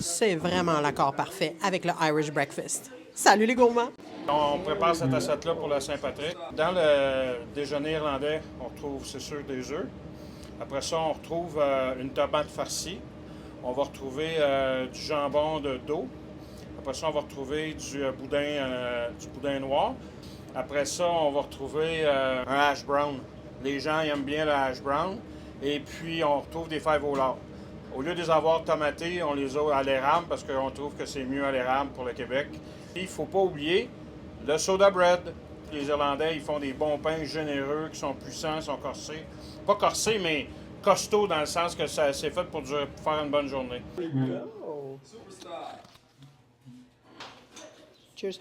C'est vraiment l'accord parfait avec le Irish Breakfast. Salut les gourmands! On prépare cette assiette-là pour la Saint-Patrick. Dans le déjeuner irlandais, on retrouve, c'est sûr, des œufs. Après ça, on retrouve une tomate farcie. On va retrouver du jambon de dos. Après ça, on va retrouver du boudin noir. Après ça, on va retrouver un hash brown. Les gens aiment bien le hash brown. Et puis, on retrouve des fèves au lard. Au lieu de les avoir tomatés, on les a à l'érable parce qu'on trouve que c'est mieux à l'érable pour le Québec. Il ne faut pas oublier le soda bread. Les Irlandais, ils font des bons pains généreux qui sont puissants, sont corsés. Pas corsés, mais costauds dans le sens que c'est fait pour faire une bonne journée. Oh. Cheers.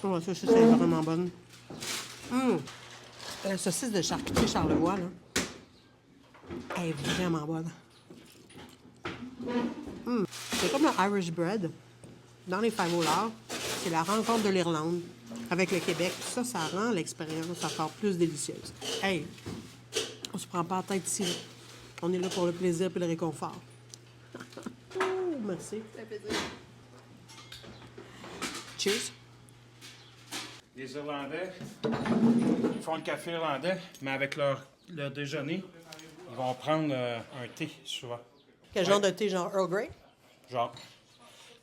Oh, ça, c'est vraiment bonne. La saucisse de charcuterie Charlevoix, là, elle est vraiment bonne. C'est comme le Irish bread. Dans les Five au lard, c'est la rencontre de l'Irlande avec le Québec. Ça rend l'expérience encore plus délicieuse. Hey, on se prend pas la tête ici. Là. On est là pour le plaisir et le réconfort. Oh, merci. Ça fait plaisir. Cheers. Les Irlandais, ils font le café irlandais, mais avec leur déjeuner, ils vont prendre un thé souvent. Quel genre de thé, genre Earl Grey? Genre.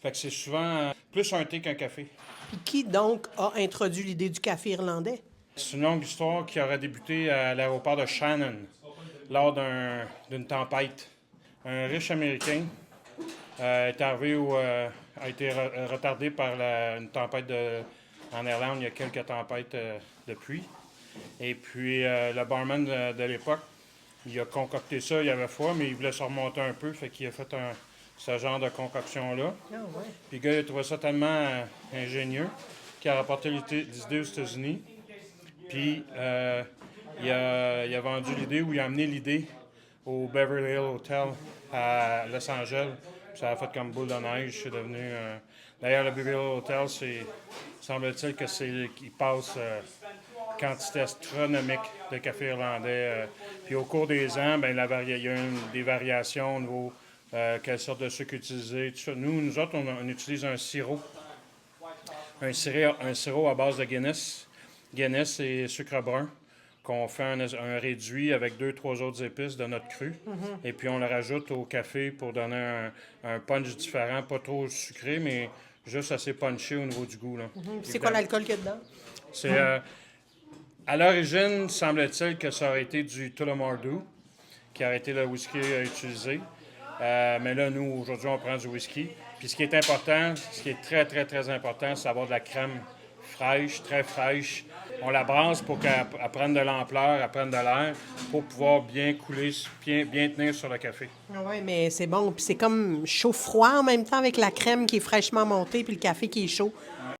Fait que c'est souvent plus un thé qu'un café. Puis qui donc a introduit l'idée du café irlandais? C'est une longue histoire qui aurait débuté à l'aéroport de Shannon lors d'une tempête. Un riche Américain est arrivé a été retardé par une tempête en Irlande. Il y a quelques tempêtes de pluie. Et puis le barman de l'époque, il a concocté ça. Il avait froid, mais il voulait se remonter un peu. Fait qu'il a fait ce genre de concoction-là. Ah ouais. Puis le gars, il a trouvé ça tellement ingénieux qu'il a rapporté l'idée aux États-Unis. Puis il a vendu l'idée ou il a amené l'idée au Beverly Hills Hotel à Los Angeles. Puis ça a fait comme boule de neige. C'est devenu. D'ailleurs, le Beverly Hills Hotel, semble-t-il qu'il passe quantité astronomique de café irlandais. Puis au cours des ans, ben, il y a eu des variations au niveau quelle sorte de sucre utiliser. Tout ça. Nous autres, on utilise un sirop. Un sirop à base de Guinness. Guinness et sucre brun. Qu'on fait un réduit avec 2-3 autres épices de notre cru. Et puis on le rajoute au café pour donner un punch différent, pas trop sucré, mais juste assez punché au niveau du goût. Là. C'est quoi l'alcool qu'il y a dedans? C'est à l'origine, semble-t-il que ça aurait été du Tullamore Dew, qui aurait été le whisky utilisé. Mais là, nous, aujourd'hui, on prend du whisky. Puis ce qui est important, ce qui est très, très, très important, c'est d'avoir de la crème fraîche, très fraîche. On la brasse pour qu'elle prenne de l'ampleur, elle prenne de l'air, pour pouvoir bien couler, bien tenir sur le café. Oui, mais c'est bon. Puis c'est comme chaud-froid en même temps avec la crème qui est fraîchement montée puis le café qui est chaud.